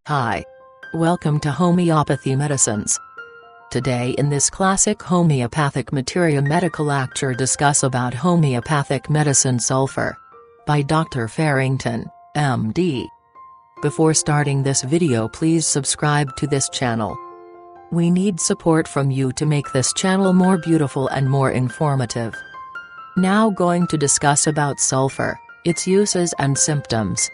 Hi. Welcome to Homeopathy Medicines. Today in this classic Homeopathic Materia Medica lecture discuss about homeopathic medicine Sulphur by Dr. Farrington, MD. Before starting this video, please subscribe to this channel. We need support from you to make this channel more beautiful and more informative. Now going to discuss about sulphur, its uses and symptoms.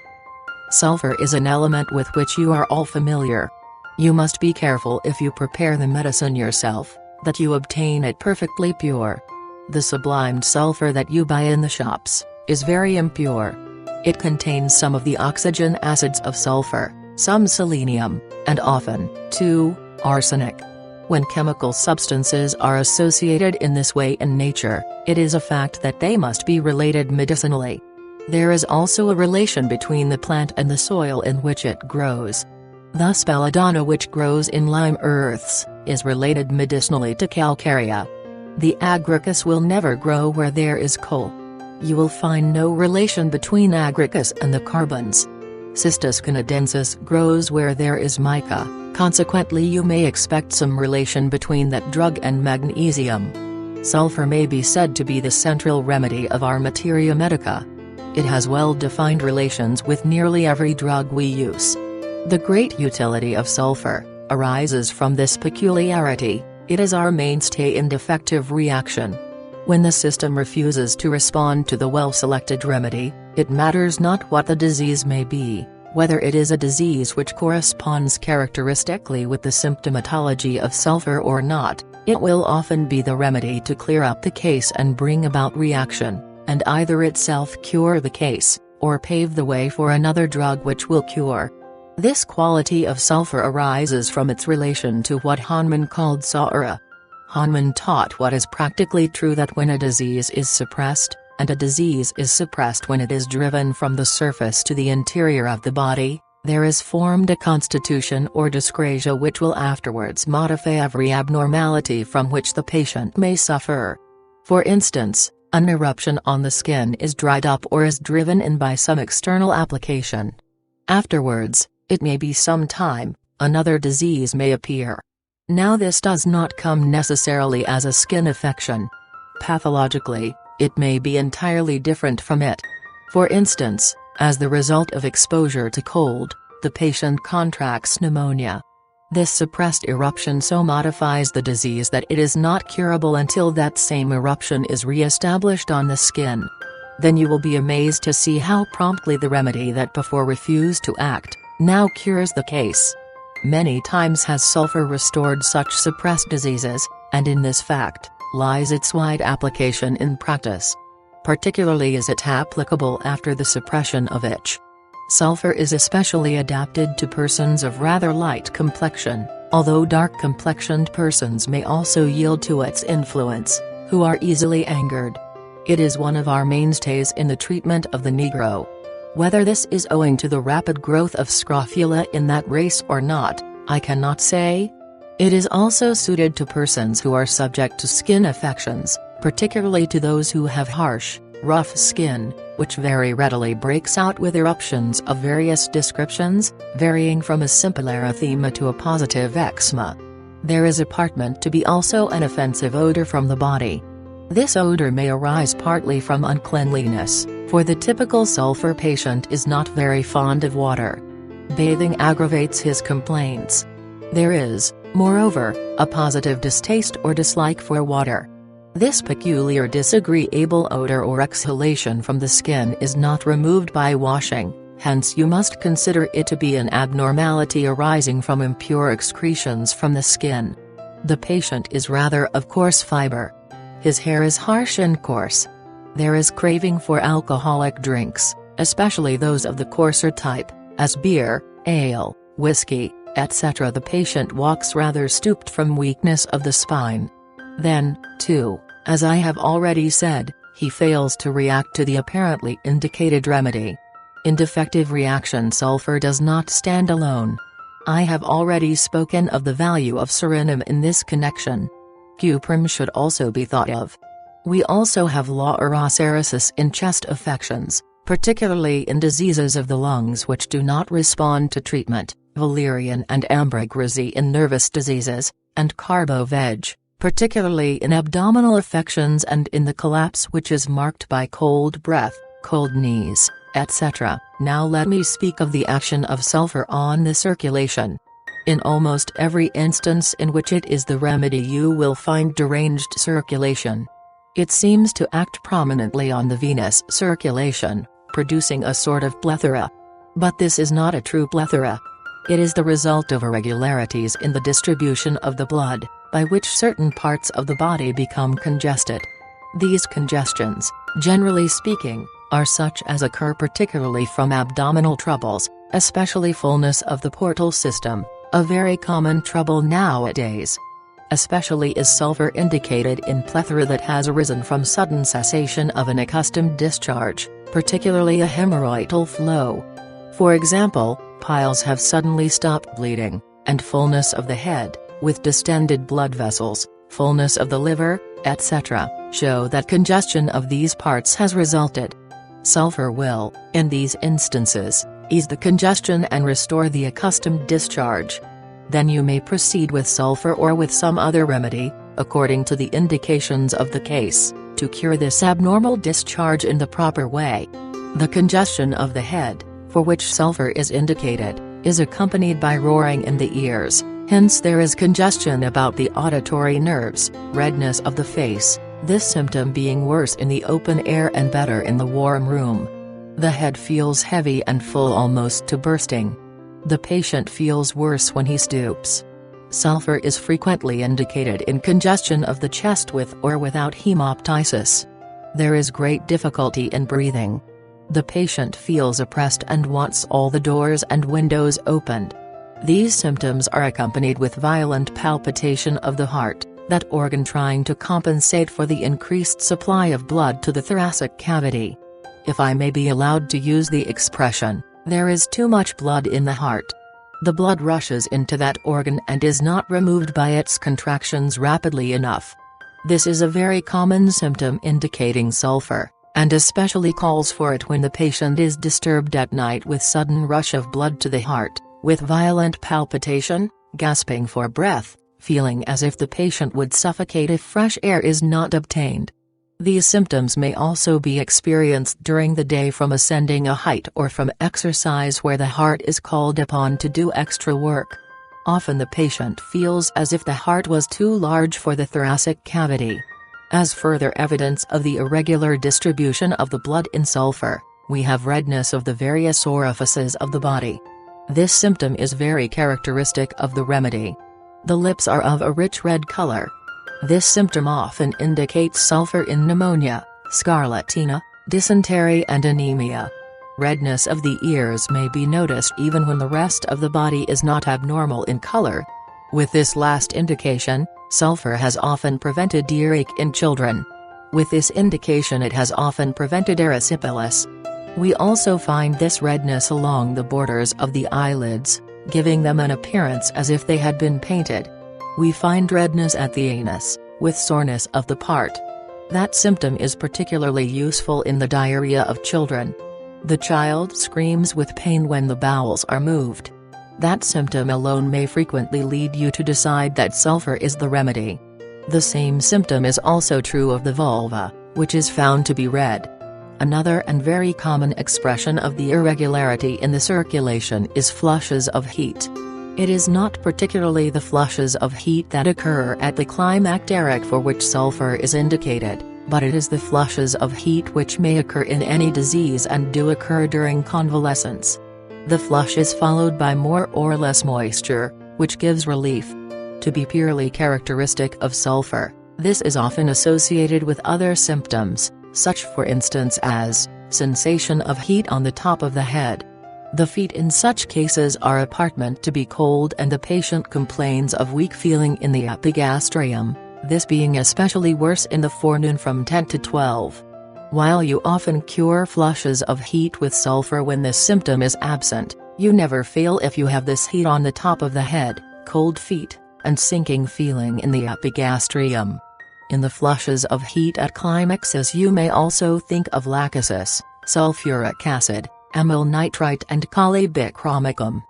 Sulphur is an element with which you are all familiar. You must be careful if you prepare the medicine yourself, that you obtain it perfectly pure. The sublimed sulphur that you buy in the shops is very impure. It contains some of the oxygen acids of sulphur, some selenium, and often, too, arsenic. When chemical substances are associated in this way in nature, it is a fact that they must be related medicinally. There is also a relation between the plant and the soil in which it grows. Thus belladonna, which grows in lime earths, is related medicinally to calcarea. The agaricus will never grow where there is coal. You will find no relation between agaricus and the carbons. Cistus canadensis grows where there is mica, consequently you may expect some relation between that drug and magnesium. Sulphur may be said to be the central remedy of our materia medica. It has well-defined relations with nearly every drug we use. The great utility of sulphur arises from this peculiarity: it is our mainstay in defective reaction. When the system refuses to respond to the well-selected remedy, it matters not what the disease may be, whether it is a disease which corresponds characteristically with the symptomatology of sulphur or not, it will often be the remedy to clear up the case and bring about reaction, and either itself cure the case, or pave the way for another drug which will cure. This quality of sulphur arises from its relation to what Hahnemann called saura. Hahnemann taught what is practically true, that when a disease is suppressed, and a disease is suppressed when it is driven from the surface to the interior of the body, there is formed a constitution or dyscrasia which will afterwards modify every abnormality from which the patient may suffer. For instance, an eruption on the skin is dried up or is driven in by some external application. Afterwards, it may be some time, another disease may appear. Now this does not come necessarily as a skin affection. Pathologically, it may be entirely different from it. For instance, as the result of exposure to cold, the patient contracts pneumonia. This suppressed eruption so modifies the disease that it is not curable until that same eruption is re-established on the skin. Then you will be amazed to see how promptly the remedy that before refused to act, now cures the case. Many times has sulphur restored such suppressed diseases, and in this fact lies its wide application in practice. Particularly is it applicable after the suppression of itch. Sulphur is especially adapted to persons of rather light complexion, although dark-complexioned persons may also yield to its influence, who are easily angered. It is one of our mainstays in the treatment of the Negro. Whether this is owing to the rapid growth of scrofula in that race or not, I cannot say. It is also suited to persons who are subject to skin affections, particularly to those who have harsh, rough skin, which very readily breaks out with eruptions of various descriptions, varying from a simple erythema to a positive eczema. There is apparent to be also an offensive odor from the body. This odor may arise partly from uncleanliness, for the typical sulphur patient is not very fond of water. Bathing aggravates his complaints. There is, moreover, a positive distaste or dislike for water. This peculiar disagreeable odor or exhalation from the skin is not removed by washing, hence you must consider it to be an abnormality arising from impure excretions from the skin. The patient is rather of coarse fiber. His hair is harsh and coarse. There is craving for alcoholic drinks, especially those of the coarser type, as beer, ale, whiskey, etc. The patient walks rather stooped from weakness of the spine. Then, too, as I have already said, he fails to react to the apparently indicated remedy. In defective reaction, sulphur does not stand alone. I have already spoken of the value of serenum in this connection. Cuprum should also be thought of. We also have laurocerasis in chest affections, particularly in diseases of the lungs which do not respond to treatment, valerian and ambergris in nervous diseases, and carbo-veg, particularly in abdominal affections and in the collapse which is marked by cold breath, cold knees, etc. Now let me speak of the action of sulphur on the circulation. In almost every instance in which it is the remedy you will find deranged circulation. It seems to act prominently on the venous circulation, producing a sort of plethora. But this is not a true plethora. It is the result of irregularities in the distribution of the blood, by which certain parts of the body become congested. These congestions, generally speaking, are such as occur particularly from abdominal troubles, especially fullness of the portal system, a very common trouble nowadays. Especially is sulphur indicated in plethora that has arisen from sudden cessation of an accustomed discharge, particularly a hemorrhoidal flow. For example, piles have suddenly stopped bleeding, and fullness of the head, with distended blood vessels, fullness of the liver, etc., show that congestion of these parts has resulted. Sulphur will, in these instances, ease the congestion and restore the accustomed discharge. Then you may proceed with sulphur or with some other remedy, according to the indications of the case, to cure this abnormal discharge in the proper way. The congestion of the head, for which sulphur is indicated, is accompanied by roaring in the ears, hence there is congestion about the auditory nerves, redness of the face, this symptom being worse in the open air and better in the warm room. The head feels heavy and full almost to bursting. The patient feels worse when he stoops. Sulphur is frequently indicated in congestion of the chest with or without hemoptysis. There is great difficulty in breathing. The patient feels oppressed and wants all the doors and windows opened. These symptoms are accompanied with violent palpitation of the heart, that organ trying to compensate for the increased supply of blood to the thoracic cavity. If I may be allowed to use the expression, there is too much blood in the heart. The blood rushes into that organ and is not removed by its contractions rapidly enough. This is a very common symptom indicating sulphur, and especially calls for it when the patient is disturbed at night with sudden rush of blood to the heart, with violent palpitation, gasping for breath, feeling as if the patient would suffocate if fresh air is not obtained. These symptoms may also be experienced during the day from ascending a height or from exercise where the heart is called upon to do extra work. Often the patient feels as if the heart was too large for the thoracic cavity. As further evidence of the irregular distribution of the blood in sulphur, we have redness of the various orifices of the body. This symptom is very characteristic of the remedy. The lips are of a rich red color. This symptom often indicates sulphur in pneumonia, scarlatina, dysentery and anemia. Redness of the ears may be noticed even when the rest of the body is not abnormal in color. With this last indication, sulphur has often prevented earache in children. With this indication it has often prevented erysipelas. We also find this redness along the borders of the eyelids, giving them an appearance as if they had been painted. We find redness at the anus, with soreness of the part. That symptom is particularly useful in the diarrhea of children. The child screams with pain when the bowels are moved. That symptom alone may frequently lead you to decide that sulphur is the remedy. The same symptom is also true of the vulva, which is found to be red. Another and very common expression of the irregularity in the circulation is flushes of heat. It is not particularly the flushes of heat that occur at the climacteric for which sulphur is indicated, but it is the flushes of heat which may occur in any disease and do occur during convalescence. The flush is followed by more or less moisture, which gives relief. To be purely characteristic of sulphur, this is often associated with other symptoms, such for instance as sensation of heat on the top of the head. The feet in such cases are apparent to be cold and the patient complains of weak feeling in the epigastrium, this being especially worse in the forenoon from 10 to 12. While you often cure flushes of heat with sulphur when this symptom is absent, you never fail if you have this heat on the top of the head, cold feet, and sinking feeling in the epigastrium. In the flushes of heat at climaxes you may also think of lachesis, sulfuric acid, amyl nitrite and colibicromicum.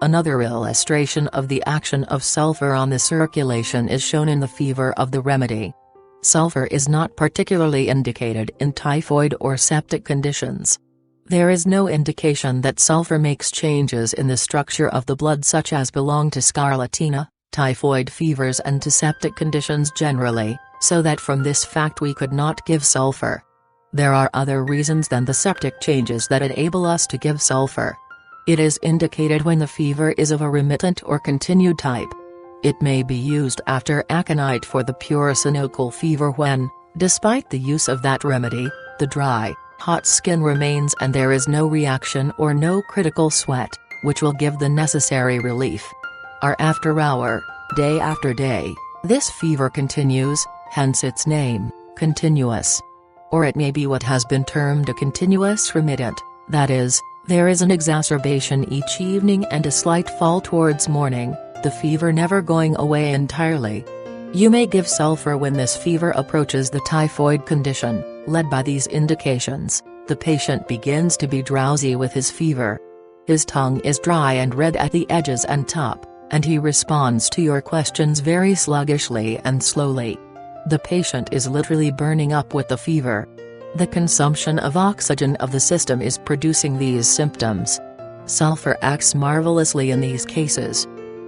Another illustration of the action of sulfur on the circulation is shown in the fever of the remedy. Sulfur is not particularly indicated in typhoid or septic conditions. There is no indication that sulfur makes changes in the structure of the blood such as belong to scarlatina, typhoid fevers and to septic conditions generally, so that from this fact we could not give sulfur. There are other reasons than the septic changes that enable us to give sulfur. It is indicated when the fever is of a remittent or continued type. It may be used after aconite for the pure synovial fever when, despite the use of that remedy, the dry, hot skin remains and there is no reaction or no critical sweat, which will give the necessary relief. Hour after hour, day after day, this fever continues, hence its name, continuous. Or it may be what has been termed a continuous remittent, that is, there is an exacerbation each evening and a slight fall towards morning, the fever never going away entirely. You may give sulfur when this fever approaches the typhoid condition. Led by these indications, the patient begins to be drowsy with his fever. His tongue is dry and red at the edges and top, and he responds to your questions very sluggishly and slowly. The patient is literally burning up with the fever. The consumption of oxygen of the system is producing these symptoms. Sulfur acts marvelously in these cases.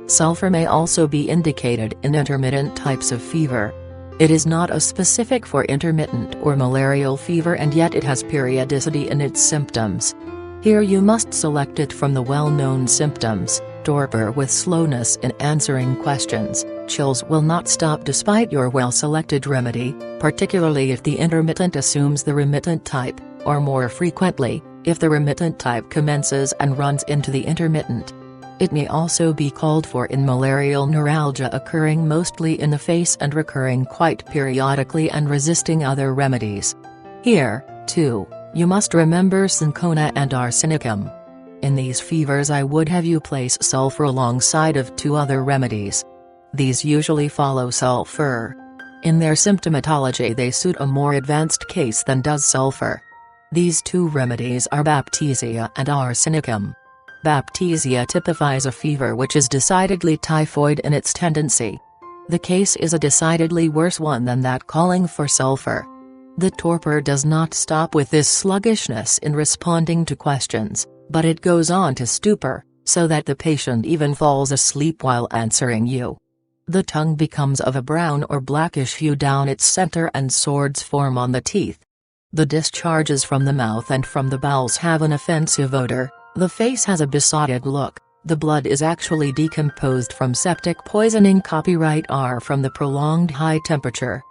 Sulfur may also be indicated in intermittent types of fever. It is not a specific for intermittent or malarial fever and yet it has periodicity in its symptoms. Here you must select it from the well-known symptoms: torpor with slowness in answering questions, chills will not stop despite your well-selected remedy, particularly if the intermittent assumes the remittent type, or more frequently, if the remittent type commences and runs into the intermittent. It may also be called for in malarial neuralgia occurring mostly in the face and recurring quite periodically and resisting other remedies. Here, too, you must remember cinchona and arsenicum. In these fevers I would have you place sulfur alongside of two other remedies. These usually follow sulfur. In their symptomatology they suit a more advanced case than does sulfur. These two remedies are baptisia and arsenicum. Baptisia typifies a fever which is decidedly typhoid in its tendency. The case is a decidedly worse one than that calling for sulfur. The torpor does not stop with this sluggishness in responding to questions, but it goes on to stupor, so that the patient even falls asleep while answering you. The tongue becomes of a brown or blackish hue down its center and swords form on the teeth. The discharges from the mouth and from the bowels have an offensive odor. The face has a besotted look, the blood is actually decomposed from septic poisoning. Copyright R from the prolonged high temperature.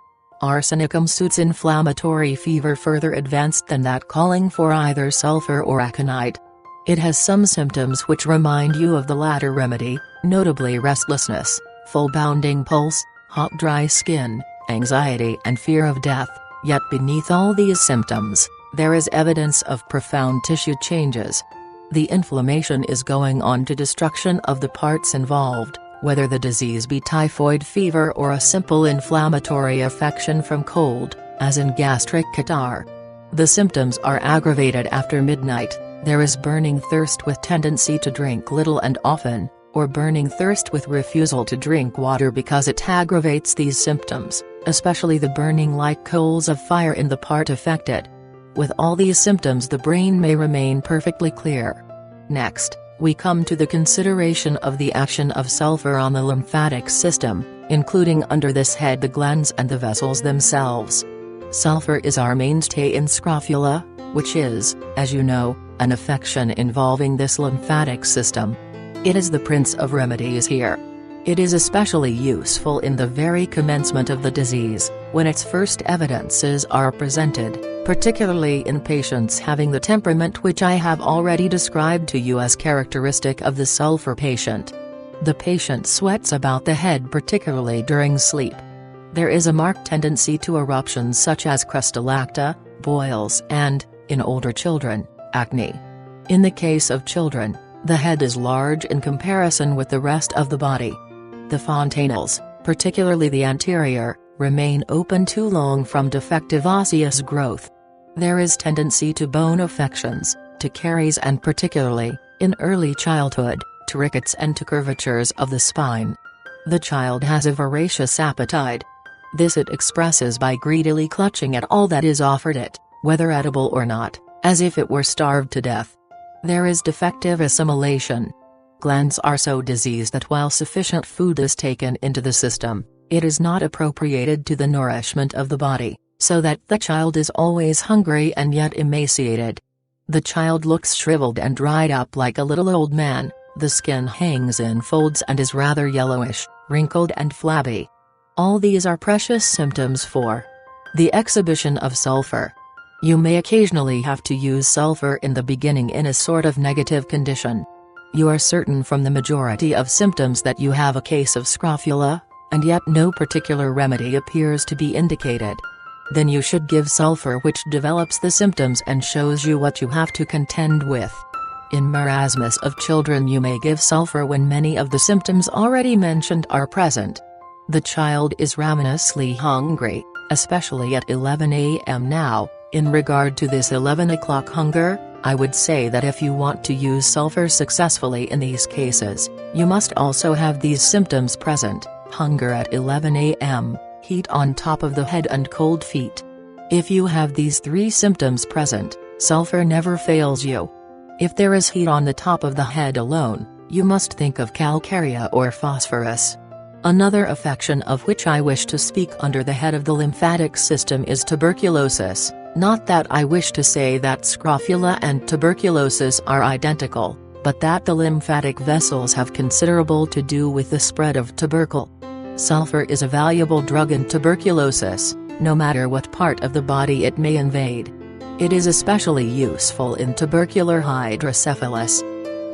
Arsenicum suits inflammatory fever further advanced than that calling for either sulfur or aconite. It has some symptoms which remind you of the latter remedy, notably restlessness, full bounding pulse, hot dry skin, anxiety and fear of death, yet beneath all these symptoms, there is evidence of profound tissue changes. The inflammation is going on to destruction of the parts involved, whether the disease be typhoid fever or a simple inflammatory affection from cold, as in gastric catarrh. The symptoms are aggravated after midnight. There is burning thirst with tendency to drink little and often, or burning thirst with refusal to drink water because it aggravates these symptoms, especially the burning like coals of fire in the part affected. With all these symptoms the brain may remain perfectly clear. Next, we come to the consideration of the action of sulfur on the lymphatic system, including under this head the glands and the vessels themselves. Sulfur is our mainstay in scrofula, which is, as you know, an affection involving this lymphatic system. It is the prince of remedies here. It is especially useful in the very commencement of the disease, when its first evidences are presented, particularly in patients having the temperament which I have already described to you as characteristic of the sulfur patient. The patient sweats about the head particularly during sleep. There is a marked tendency to eruptions such as crustulacta, boils and, in older children, acne. In the case of children, the head is large in comparison with the rest of the body. The fontanelles, particularly the anterior, remain open too long from defective osseous growth. There is tendency to bone affections, to caries and particularly, in early childhood, to rickets and to curvatures of the spine. The child has a voracious appetite. This it expresses by greedily clutching at all that is offered it, whether edible or not, as if it were starved to death. There is defective assimilation. Glands are so diseased that while sufficient food is taken into the system, it is not appropriated to the nourishment of the body, so that the child is always hungry and yet emaciated. The child looks shriveled and dried up like a little old man, the skin hangs in folds and is rather yellowish, wrinkled and flabby. All these are precious symptoms for the exhibition of sulphur. You may occasionally have to use sulphur in the beginning in a sort of negative condition. You are certain from the majority of symptoms that you have a case of scrofula, and yet no particular remedy appears to be indicated. Then you should give sulphur, which develops the symptoms and shows you what you have to contend with. In marasmus of children you may give sulphur when many of the symptoms already mentioned are present. The child is ravenously hungry, especially at 11 a.m. Now, in regard to this 11 o'clock hunger, I would say that if you want to use sulphur successfully in these cases, you must also have these symptoms present: hunger at 11 a.m., heat on top of the head and cold feet. If you have these three symptoms present, sulphur never fails you. If there is heat on the top of the head alone, you must think of calcarea or phosphorus. Another affection of which I wish to speak under the head of the lymphatic system is tuberculosis. Not that I wish to say that scrofula and tuberculosis are identical, but that the lymphatic vessels have considerable to do with the spread of tubercle. Sulphur is a valuable drug in tuberculosis, no matter what part of the body it may invade. It is especially useful in tubercular hydrocephalus.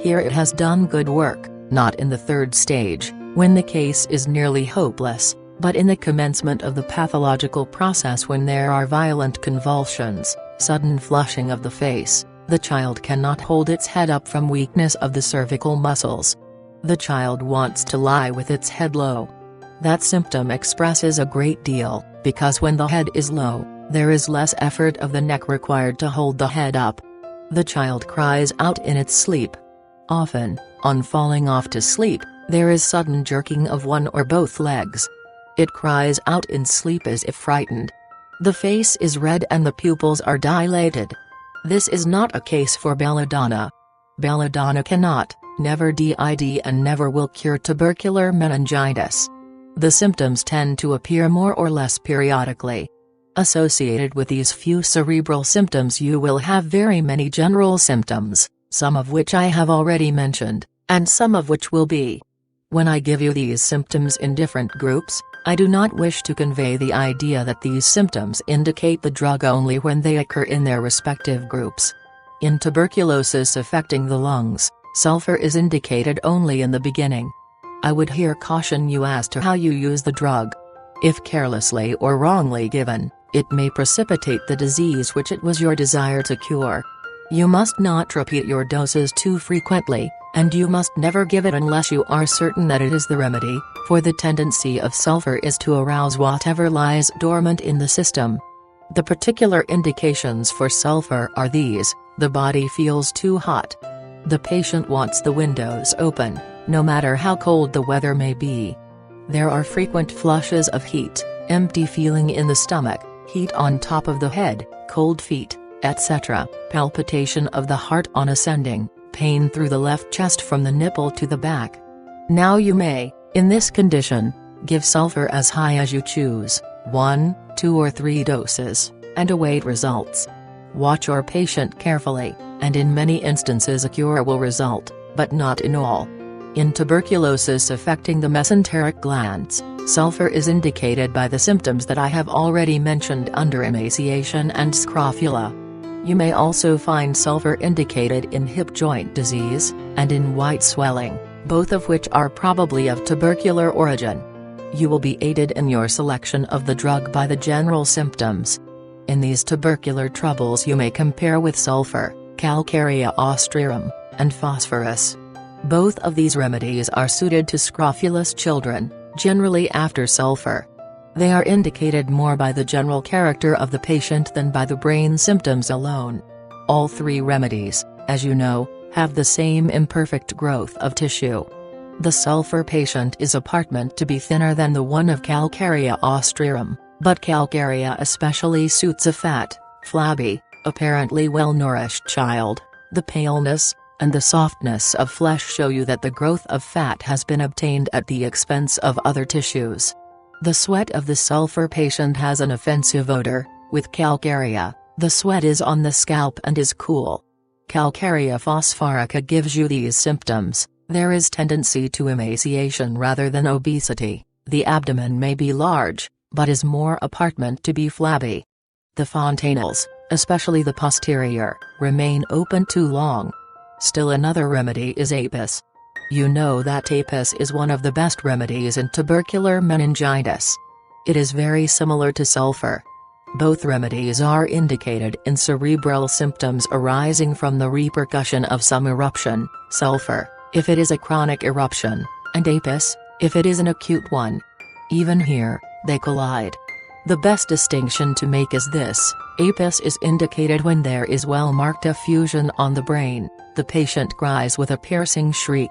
Here it has done good work, not in the third stage, when the case is nearly hopeless, but in the commencement of the pathological process, when there are violent convulsions, sudden flushing of the face, the child cannot hold its head up from weakness of the cervical muscles. The child wants to lie with its head low. That symptom expresses a great deal, because when the head is low, there is less effort of the neck required to hold the head up. The child cries out in its sleep. Often, on falling off to sleep, there is sudden jerking of one or both legs. It cries out in sleep as if frightened. The face is red and the pupils are dilated. This is not a case for belladonna. Belladonna cannot, never did and never will cure tubercular meningitis. The symptoms tend to appear more or less periodically. Associated with these few cerebral symptoms you will have very many general symptoms, some of which I have already mentioned, and some of which will be. When I give you these symptoms in different groups, I do not wish to convey the idea that these symptoms indicate the drug only when they occur in their respective groups. In tuberculosis affecting the lungs, sulphur is indicated only in the beginning. I would here caution you as to how you use the drug. If carelessly or wrongly given, it may precipitate the disease which it was your desire to cure. You must not repeat your doses too frequently, and you must never give it unless you are certain that it is the remedy, for the tendency of sulphur is to arouse whatever lies dormant in the system. The particular indications for sulphur are these: the body feels too hot. The patient wants the windows open, no matter how cold the weather may be. There are frequent flushes of heat, empty feeling in the stomach, heat on top of the head, cold feet, etc., palpitation of the heart on ascending, pain through the left chest from the nipple to the back. Now you may, in this condition, give sulphur as high as you choose, 1, 2 or 3 doses, and await results. Watch your patient carefully, and in many instances a cure will result, but not in all. In tuberculosis affecting the mesenteric glands, sulphur is indicated by the symptoms that I have already mentioned under emaciation and scrofula. You may also find sulphur indicated in hip joint disease, and in white swelling, both of which are probably of tubercular origin. You will be aided in your selection of the drug by the general symptoms. In these tubercular troubles you may compare with sulphur, calcarea austrium, and phosphorus. Both of these remedies are suited to scrofulous children, generally after sulphur. They are indicated more by the general character of the patient than by the brain symptoms alone. All three remedies, as you know, have the same imperfect growth of tissue. The sulphur patient is apparent to be thinner than the one of Calcarea austrarum, but Calcarea especially suits a fat, flabby, apparently well-nourished child. The paleness and the softness of flesh show you that the growth of fat has been obtained at the expense of other tissues. The sweat of the sulphur patient has an offensive odor. With Calcarea, the sweat is on the scalp and is cool. Calcarea phosphorica gives you these symptoms. There is tendency to emaciation rather than obesity. The abdomen may be large, but is more apparent to be flabby. The fontanelles, especially the posterior, remain open too long. Still another remedy is apis. You know that apis is one of the best remedies in tubercular meningitis. It is very similar to sulphur. Both remedies are indicated in cerebral symptoms arising from the repercussion of some eruption, sulphur, if it is a chronic eruption, and apis, if it is an acute one. Even here, they collide. The best distinction to make is this: apis is indicated when there is well-marked effusion on the brain, the patient cries with a piercing shriek.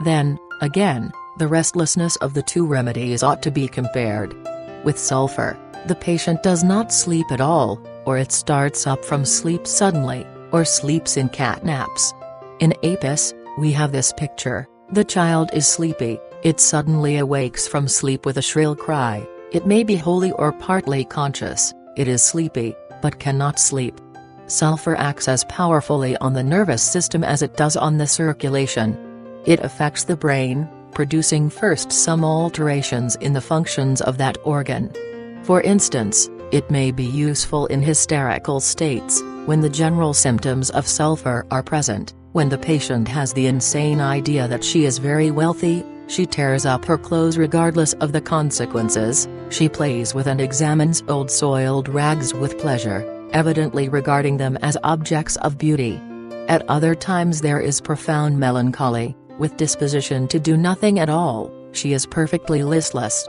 Then, again, the restlessness of the two remedies ought to be compared. With sulphur, the patient does not sleep at all, or it starts up from sleep suddenly, or sleeps in cat naps. In apis, we have this picture: the child is sleepy, it suddenly awakes from sleep with a shrill cry, it may be wholly or partly conscious, it is sleepy, but cannot sleep. Sulphur acts as powerfully on the nervous system as it does on the circulation. It affects the brain, producing first some alterations in the functions of that organ. For instance, it may be useful in hysterical states, when the general symptoms of sulphur are present. When the patient has the insane idea that she is very wealthy, she tears up her clothes regardless of the consequences, she plays with and examines old soiled rags with pleasure, evidently regarding them as objects of beauty. At other times there is profound melancholy, with disposition to do nothing at all, she is perfectly listless.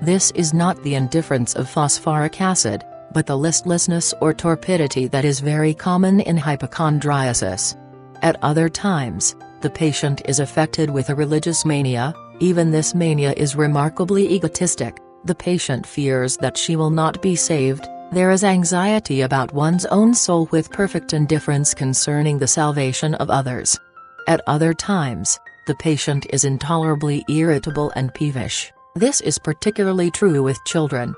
This is not the indifference of phosphoric acid, but the listlessness or torpidity that is very common in hypochondriasis. At other times, the patient is affected with a religious mania. Even this mania is remarkably egotistic. The patient fears that she will not be saved. There is anxiety about one's own soul with perfect indifference concerning the salvation of others. At other times, the patient is intolerably irritable and peevish. This is particularly true with children.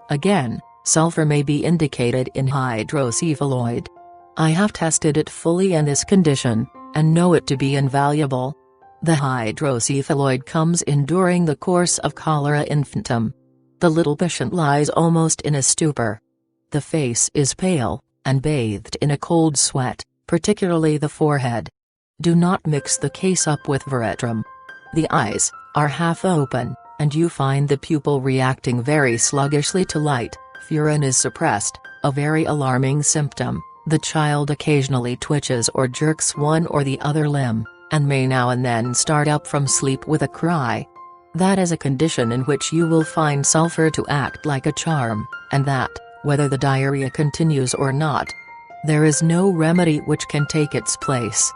Again, sulphur may be indicated in hydrocephaloid. I have tested it fully in this condition, and know it to be invaluable. The hydrocephaloid comes in during the course of cholera infantum. The little patient lies almost in a stupor. The face is pale, and bathed in a cold sweat, particularly the forehead. Do not mix the case up with veratrum. The eyes are half open, and you find the pupil reacting very sluggishly to light. Furin is suppressed, a very alarming symptom. The child occasionally twitches or jerks one or the other limb, and may now and then start up from sleep with a cry. That is a condition in which you will find sulphur to act like a charm, and that, whether the diarrhea continues or not, there is no remedy which can take its place.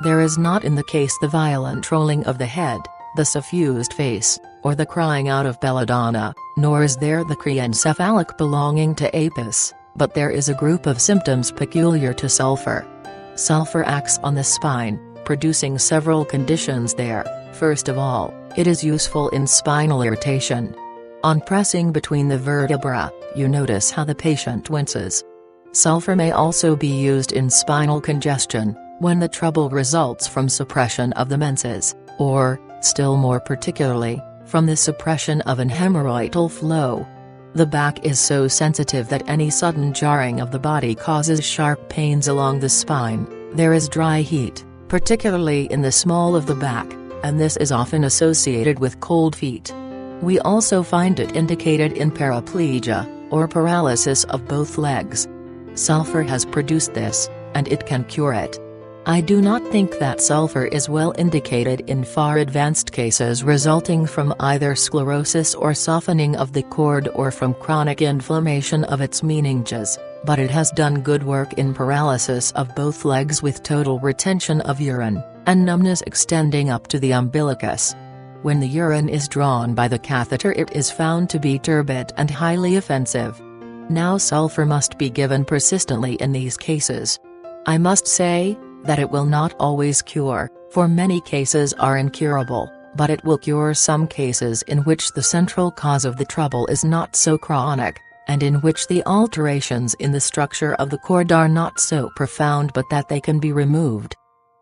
There is not in the case the violent rolling of the head, the suffused face, or the crying out of belladonna, nor is there the creencephalic belonging to apis, but there is a group of symptoms peculiar to sulphur. Sulphur acts on the spine, producing several conditions there. First of all, it is useful in spinal irritation. On pressing between the vertebra, you notice how the patient winces. Sulphur may also be used in spinal congestion, when the trouble results from suppression of the menses, or, still more particularly, from the suppression of an hemorrhoidal flow. The back is so sensitive that any sudden jarring of the body causes sharp pains along the spine. There is dry heat, particularly in the small of the back, and this is often associated with cold feet. We also find it indicated in paraplegia, or paralysis of both legs. Sulphur has produced this, and it can cure it. I do not think that sulfur is well indicated in far advanced cases resulting from either sclerosis or softening of the cord or from chronic inflammation of its meninges, but it has done good work in paralysis of both legs with total retention of urine, and numbness extending up to the umbilicus. When the urine is drawn by the catheter, it is found to be turbid and highly offensive. Now sulfur must be given persistently in these cases. I must say that it will not always cure, for many cases are incurable, but it will cure some cases in which the central cause of the trouble is not so chronic, and in which the alterations in the structure of the cord are not so profound but that they can be removed.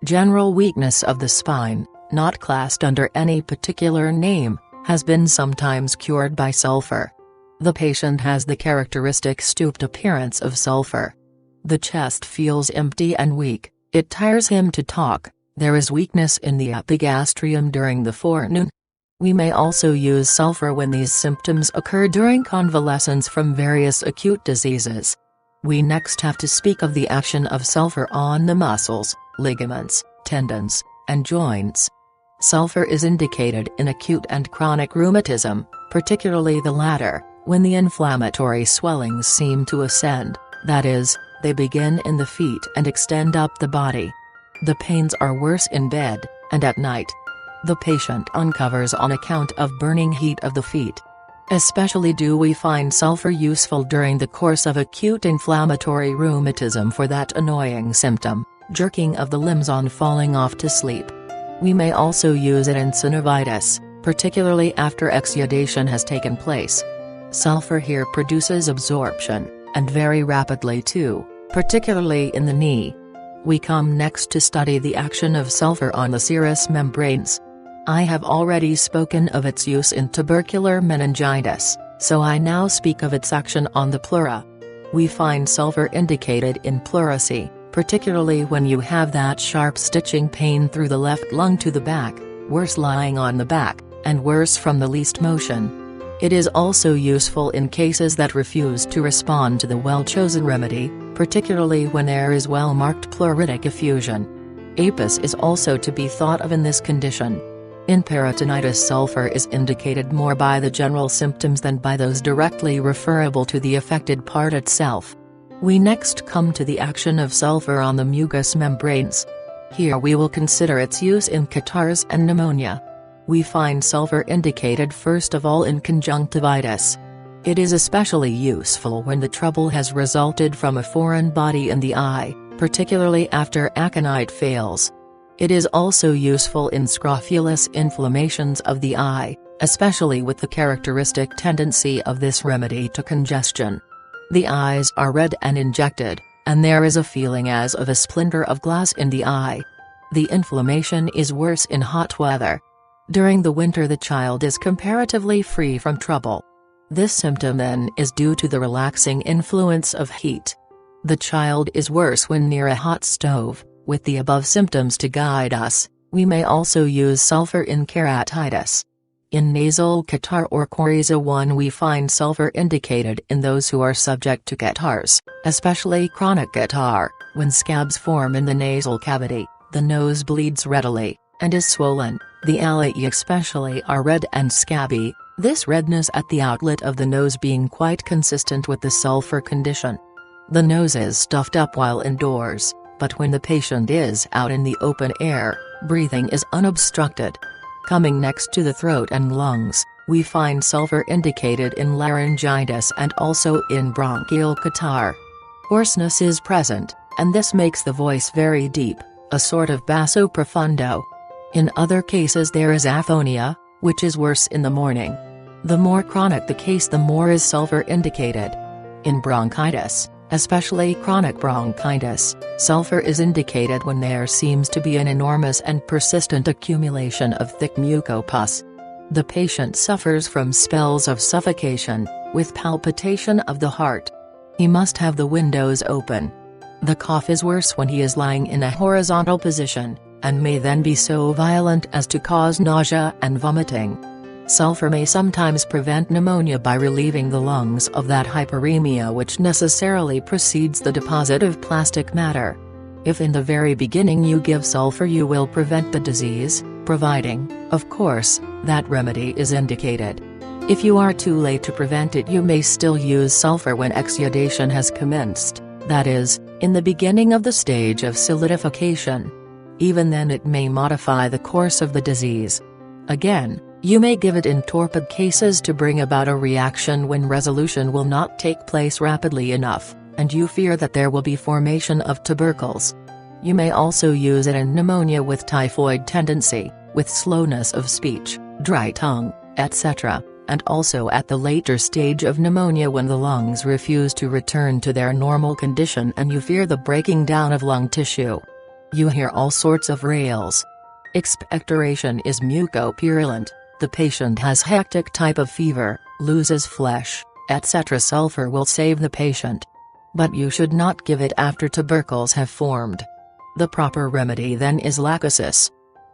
General weakness of the spine, not classed under any particular name, has been sometimes cured by sulfur. The patient has the characteristic stooped appearance of sulfur. The chest feels empty and weak, it tires him to talk, there is weakness in the epigastrium during the forenoon. We may also use sulfur when these symptoms occur during convalescence from various acute diseases. We next have to speak of the action of sulfur on the muscles, ligaments, tendons, and joints. Sulfur is indicated in acute and chronic rheumatism, particularly the latter, when the inflammatory swellings seem to ascend, that is, they begin in the feet and extend up the body. The pains are worse in bed, and at night. The patient uncovers on account of burning heat of the feet. Especially do we find sulfur useful during the course of acute inflammatory rheumatism for that annoying symptom, jerking of the limbs on falling off to sleep. We may also use it in synovitis, particularly after exudation has taken place. Sulfur here produces absorption, and very rapidly too, particularly in the knee. We come next to study the action of sulfur on the serous membranes. I have already spoken of its use in tubercular meningitis, so I now speak of its action on the pleura. We find sulfur indicated in pleurisy, particularly when you have that sharp stitching pain through the left lung to the back, worse lying on the back, and worse from the least motion. It is also useful in cases that refuse to respond to the well-chosen remedy, particularly when there is well-marked pleuritic effusion. Apis is also to be thought of in this condition. In peritonitis, sulfur is indicated more by the general symptoms than by those directly referable to the affected part itself. We next come to the action of sulfur on the mucous membranes. Here we will consider its use in catarrhs and pneumonia. We find sulfur indicated first of all in conjunctivitis. It is especially useful when the trouble has resulted from a foreign body in the eye, particularly after aconite fails. It is also useful in scrofulous inflammations of the eye, especially with the characteristic tendency of this remedy to congestion. The eyes are red and injected, and there is a feeling as of a splinter of glass in the eye. The inflammation is worse in hot weather. During the winter the child is comparatively free from trouble. This symptom then is due to the relaxing influence of heat. The child is worse when near a hot stove. With the above symptoms to guide us, we may also use sulfur in keratitis. In nasal catarrh or coryza 1 we find sulfur indicated in those who are subject to catarrhs, especially chronic catarrh, when scabs form in the nasal cavity, the nose bleeds readily, and is swollen, the alveoli especially are red and scabby, this redness at the outlet of the nose being quite consistent with the sulfur condition. The nose is stuffed up while indoors, but when the patient is out in the open air, breathing is unobstructed. Coming next to the throat and lungs, we find sulfur indicated in laryngitis and also in bronchial catarrh. Hoarseness is present, and this makes the voice very deep, a sort of basso profundo. In other cases there is aphonia, which is worse in the morning. The more chronic the case, the more is sulfur indicated. In bronchitis, especially chronic bronchitis, sulfur is indicated when there seems to be an enormous and persistent accumulation of thick mucopus. The patient suffers from spells of suffocation, with palpitation of the heart. He must have the windows open. The cough is worse when he is lying in a horizontal position, and may then be so violent as to cause nausea and vomiting. Sulfur may sometimes prevent pneumonia by relieving the lungs of that hyperemia which necessarily precedes the deposit of plastic matter. If in the very beginning you give sulphur, you will prevent the disease, providing, of course, that remedy is indicated. If you are too late to prevent it, you may still use sulphur when exudation has commenced, that is, in the beginning of the stage of solidification. Even then it may modify the course of the disease. Again, you may give it in torpid cases to bring about a reaction when resolution will not take place rapidly enough, and you fear that there will be formation of tubercles. You may also use it in pneumonia with typhoid tendency, with slowness of speech, dry tongue, etc., and also at the later stage of pneumonia when the lungs refuse to return to their normal condition and you fear the breaking down of lung tissue. You hear all sorts of rails. Expectoration is mucopurulent, the patient has hectic type of fever, loses flesh, etc. Sulphur will save the patient. But you should not give it after tubercles have formed. The proper remedy then is lachesis.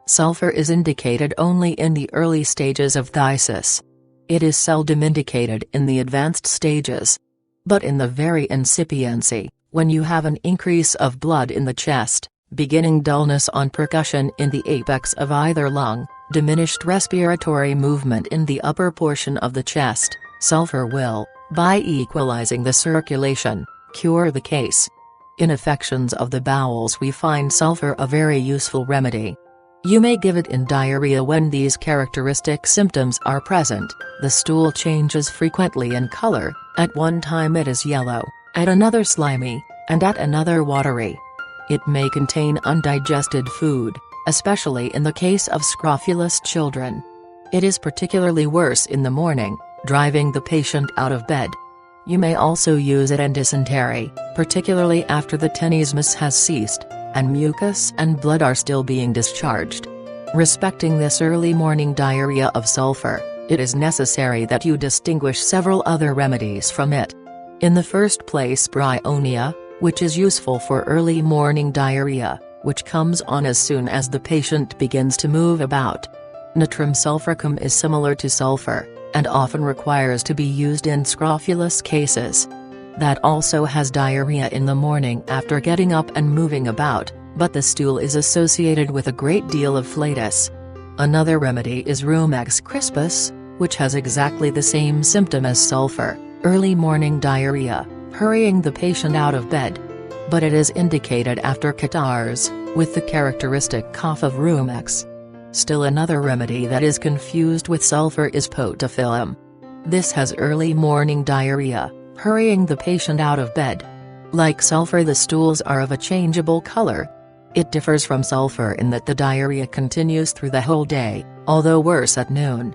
Sulphur is indicated only in the early stages of phthisis. It is seldom indicated in the advanced stages. But in the very incipiency, when you have an increase of blood in the chest, beginning dullness on percussion in the apex of either lung, diminished respiratory movement in the upper portion of the chest, sulphur will, by equalizing the circulation, cure the case. In affections of the bowels we find sulphur a very useful remedy. You may give it in diarrhea when these characteristic symptoms are present. The stool changes frequently in color, at one time it is yellow, at another slimy, and at another watery. It may contain undigested food, especially in the case of scrofulous children. It is particularly worse in the morning, driving the patient out of bed. You may also use it in dysentery, particularly after the tenesmus has ceased, and mucus and blood are still being discharged. Respecting this early morning diarrhea of sulphur, it is necessary that you distinguish several other remedies from it. In the first place, bryonia, which is useful for early morning diarrhea, which comes on as soon as the patient begins to move about. Natrum sulphuricum is similar to sulphur, and often requires to be used in scrofulous cases. That also has diarrhea in the morning after getting up and moving about, but the stool is associated with a great deal of flatus. Another remedy is Rumex crispus, which has exactly the same symptom as sulphur, early morning diarrhea, hurrying the patient out of bed. But it is indicated after catarrhs, with the characteristic cough of Rumex. Still another remedy that is confused with sulphur is potaphyllum. This has early morning diarrhea, hurrying the patient out of bed. Like sulphur, the stools are of a changeable color. It differs from sulphur in that the diarrhea continues through the whole day, although worse at noon.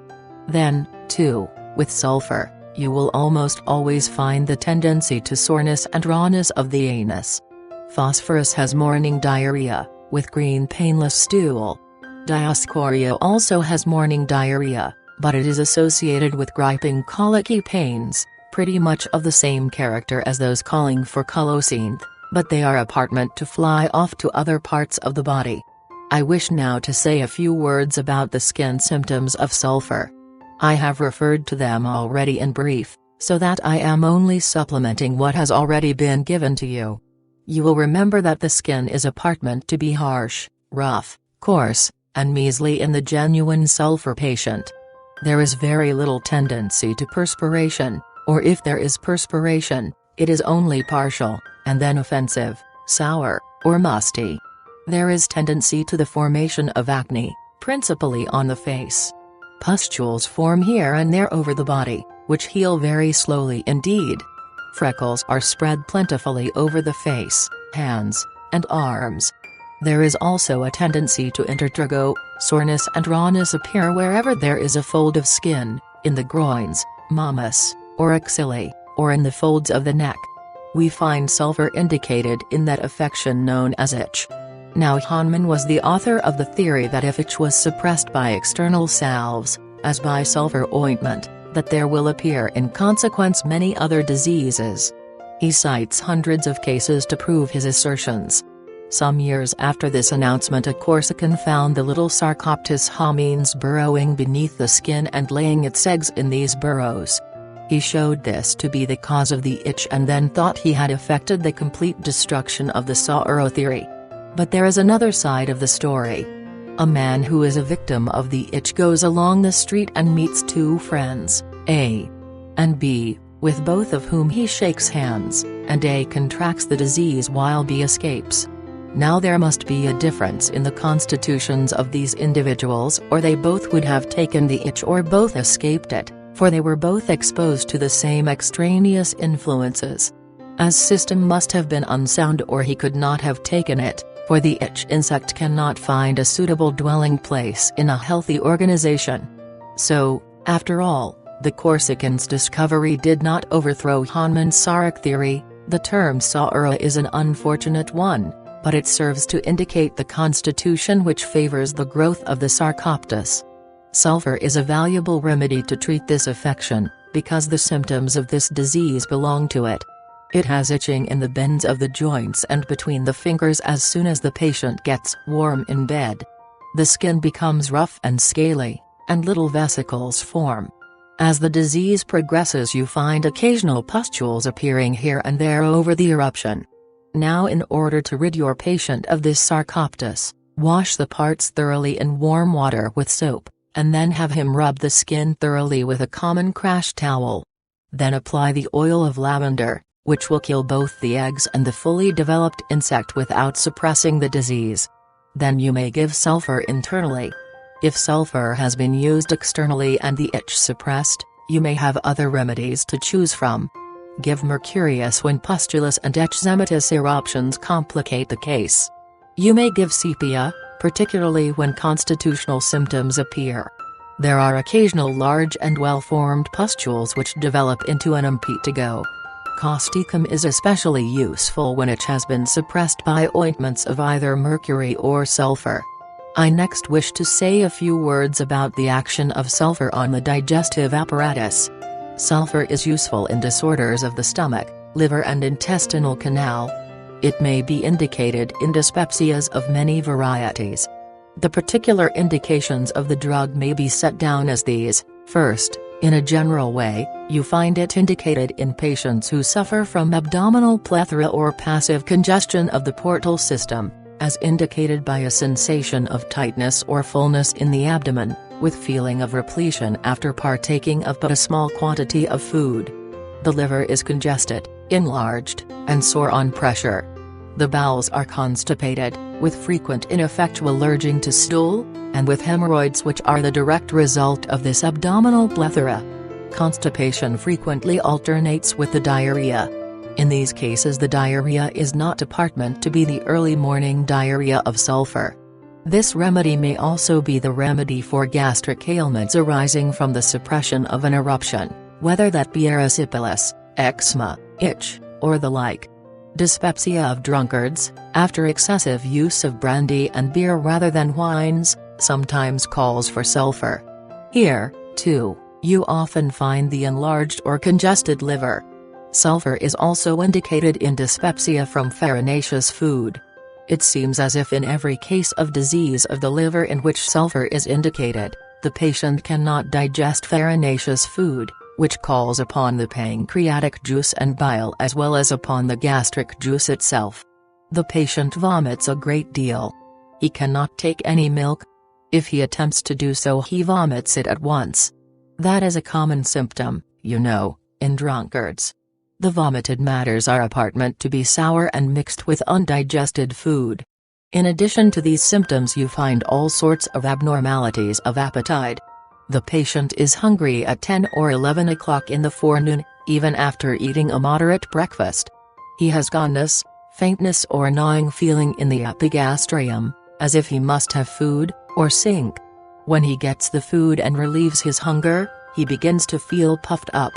Then, too, with sulphur, you will almost always find the tendency to soreness and rawness of the anus. Phosphorus has morning diarrhea, with green painless stool. Dioscorea also has morning diarrhea, but it is associated with griping colicky pains, pretty much of the same character as those calling for colocynth, but they are apartment to fly off to other parts of the body. I wish now to say a few words about the skin symptoms of sulphur. I have referred to them already in brief, so that I am only supplementing what has already been given to you. You will remember that the skin is apartment to be harsh, rough, coarse, and measly in the genuine sulphur patient. There is very little tendency to perspiration, or if there is perspiration, it is only partial, and then offensive, sour, or musty. There is tendency to the formation of acne, principally on the face. Pustules form here and there over the body, which heal very slowly indeed. Freckles are spread plentifully over the face, hands, and arms. There is also a tendency to intertrigo, soreness and rawness appear wherever there is a fold of skin, in the groins, mammas, or axillae, or in the folds of the neck. We find sulphur indicated in that affection known as itch. Now Hahnemann was the author of the theory that if itch was suppressed by external salves, as by sulphur ointment, that there will appear in consequence many other diseases. He cites hundreds of cases to prove his assertions. Some years after this announcement, a Corsican found the little Sarcoptes homines burrowing beneath the skin and laying its eggs in these burrows. He showed this to be the cause of the itch and then thought he had effected the complete destruction of the Sauro theory. But there is another side of the story. A man who is a victim of the itch goes along the street and meets two friends, A and B, with both of whom he shakes hands, and A contracts the disease while B escapes. Now there must be a difference in the constitutions of these individuals, or they both would have taken the itch or both escaped it, for they were both exposed to the same extraneous influences. As system must have been unsound, or he could not have taken it, for the itch insect cannot find a suitable dwelling place in a healthy organization. So, after all, the Corsican's discovery did not overthrow Hahnemann's Sarek theory. The term Saura is an unfortunate one, but it serves to indicate the constitution which favors the growth of the Sarcoptes. Sulphur is a valuable remedy to treat this affection, because the symptoms of this disease belong to it. It has itching in the bends of the joints and between the fingers as soon as the patient gets warm in bed. The skin becomes rough and scaly, and little vesicles form. As the disease progresses, you find occasional pustules appearing here and there over the eruption. Now, in order to rid your patient of this Sarcoptes, wash the parts thoroughly in warm water with soap, and then have him rub the skin thoroughly with a common crash towel. Then apply the oil of lavender, which will kill both the eggs and the fully developed insect without suppressing the disease. Then you may give sulphur internally. If sulphur has been used externally and the itch suppressed, you may have other remedies to choose from. Give mercurius when pustulous and eczematous eruptions complicate the case. You may give sepia, particularly when constitutional symptoms appear. There are occasional large and well-formed pustules which develop into an impetigo. Causticum is especially useful when itch has been suppressed by ointments of either mercury or sulphur. I next wish to say a few words about the action of sulphur on the digestive apparatus. Sulphur is useful in disorders of the stomach, liver and intestinal canal. It may be indicated in dyspepsias of many varieties. The particular indications of the drug may be set down as these. First, in a general way, you find it indicated in patients who suffer from abdominal plethora or passive congestion of the portal system, as indicated by a sensation of tightness or fullness in the abdomen, with feeling of repletion after partaking of but a small quantity of food. The liver is congested, enlarged, and sore on pressure. The bowels are constipated, with frequent ineffectual urging to stool, and with hemorrhoids which are the direct result of this abdominal plethora. Constipation frequently alternates with the diarrhea. In these cases the diarrhea is not department to be the early morning diarrhea of sulphur. This remedy may also be the remedy for gastric ailments arising from the suppression of an eruption, whether that be erysipelas, eczema, itch, or the like. Dyspepsia of drunkards, after excessive use of brandy and beer rather than wines, sometimes calls for sulphur. Here, too, you often find the enlarged or congested liver. Sulphur is also indicated in dyspepsia from farinaceous food. It seems as if in every case of disease of the liver in which sulphur is indicated, the patient cannot digest farinaceous food, which calls upon the pancreatic juice and bile as well as upon the gastric juice itself. The patient vomits a great deal. He cannot take any milk. If he attempts to do so, he vomits it at once. That is a common symptom, you know, in drunkards. The vomited matters are apparent to be sour and mixed with undigested food. In addition to these symptoms you find all sorts of abnormalities of appetite. The patient is hungry at 10 or 11 o'clock in the forenoon, even after eating a moderate breakfast. He has goneness, faintness or gnawing feeling in the epigastrium, as if he must have food, or sink. When he gets the food and relieves his hunger, he begins to feel puffed up.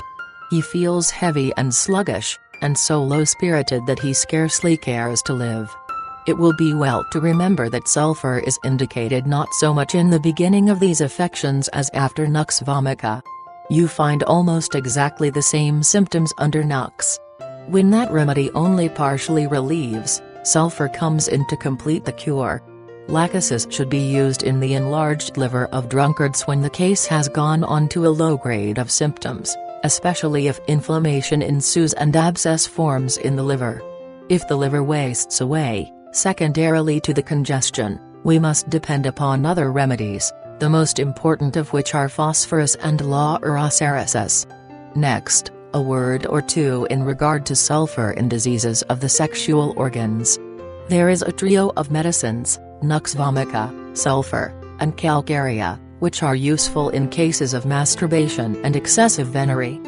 He feels heavy and sluggish, and so low-spirited that he scarcely cares to live. It will be well to remember that sulphur is indicated not so much in the beginning of these affections as after nux vomica. You find almost exactly the same symptoms under nux. When that remedy only partially relieves, sulphur comes in to complete the cure. Lachesis should be used in the enlarged liver of drunkards when the case has gone on to a low grade of symptoms, especially if inflammation ensues and abscess forms in the liver. If the liver wastes away, Secondarily to the congestion, we must depend upon other remedies, the most important of which are phosphorus and laurocerasus. Next, a word or two in regard to sulfur in diseases of the sexual organs. There is a trio of medicines, Nux vomica, sulphur, and calcarea, which are useful in cases of masturbation and excessive venery.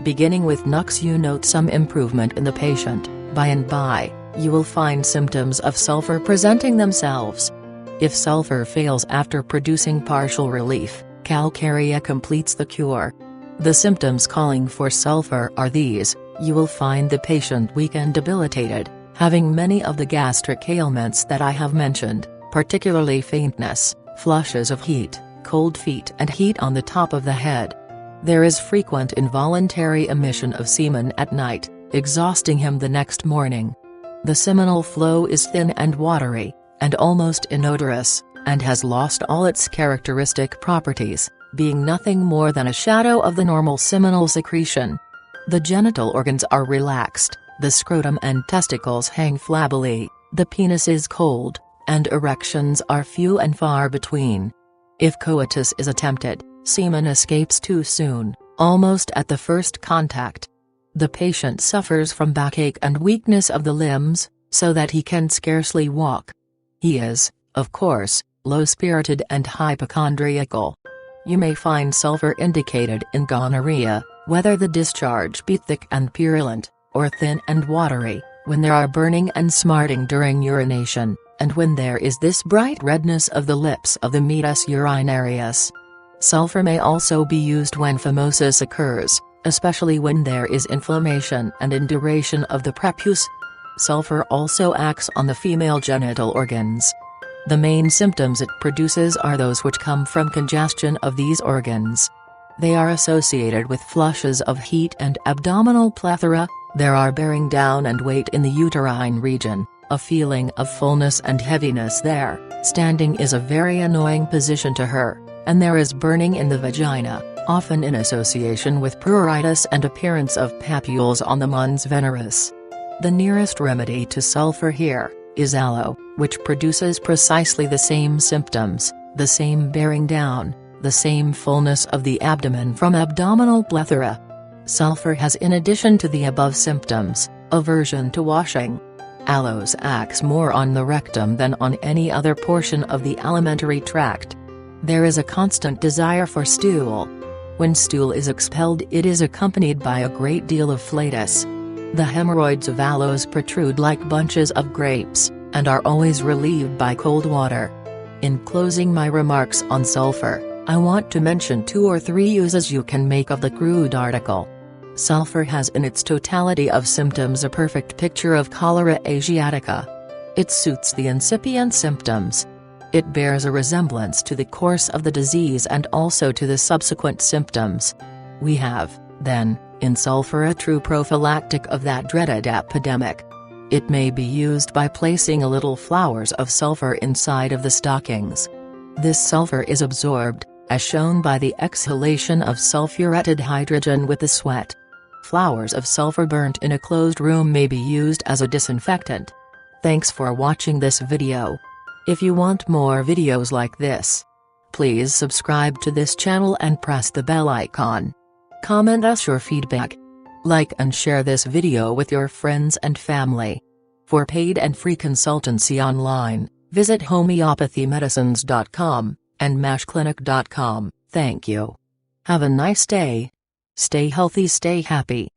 Beginning with Nux, you note some improvement in the patient. By and by, you will find symptoms of sulphur presenting themselves. If sulphur fails after producing partial relief, calcarea completes the cure. The symptoms calling for sulphur are these: you will find the patient weak and debilitated, having many of the gastric ailments that I have mentioned, particularly faintness, flushes of heat, cold feet and heat on the top of the head. There is frequent involuntary emission of semen at night, exhausting him the next morning. The seminal flow is thin and watery, and almost inodorous, and has lost all its characteristic properties, being nothing more than a shadow of the normal seminal secretion. The genital organs are relaxed, the scrotum and testicles hang flabbily, the penis is cold, and erections are few and far between. If coitus is attempted, semen escapes too soon, almost at the first contact. The patient suffers from backache and weakness of the limbs, so that he can scarcely walk. He is, of course, low-spirited and hypochondriacal. You may find sulphur indicated in gonorrhea, whether the discharge be thick and purulent, or thin and watery, when there are burning and smarting during urination, and when there is this bright redness of the lips of the meatus urinarius. Sulphur may also be used when phimosis occurs, especially when there is inflammation and induration of the prepuce. Sulphur also acts on the female genital organs. The main symptoms it produces are those which come from congestion of these organs. They are associated with flushes of heat and abdominal plethora. There are bearing down and weight in the uterine region, a feeling of fullness and heaviness there. Standing is a very annoying position to her, and there is burning in the vagina, often in association with pruritus and appearance of papules on the mons veneris. The nearest remedy to sulphur here is aloe, which produces precisely the same symptoms, the same bearing down, the same fullness of the abdomen from abdominal plethora. Sulphur has, in addition to the above symptoms, aversion to washing. Aloes acts more on the rectum than on any other portion of the alimentary tract. There is a constant desire for stool. When stool is expelled, it is accompanied by a great deal of flatus. The hemorrhoids of aloes protrude like bunches of grapes, and are always relieved by cold water. In closing my remarks on sulphur, I want to mention 2 or 3 uses you can make of the crude article. Sulphur has in its totality of symptoms a perfect picture of cholera asiatica. It suits the incipient symptoms. It bears a resemblance to the course of the disease and also to the subsequent symptoms. We have, then, in sulphur a true prophylactic of that dreaded epidemic. It may be used by placing a little flowers of sulphur inside of the stockings. This sulphur is absorbed, as shown by the exhalation of sulphuretted hydrogen with the sweat. Flowers of sulphur burnt in a closed room may be used as a disinfectant. Thanks for watching this video. If you want more videos like this, please subscribe to this channel and press the bell icon. Comment us your feedback. Like and share this video with your friends and family. For paid and free consultancy online, visit homeopathymedicines.com and mashclinic.com. Thank you. Have a nice day. Stay healthy, stay happy.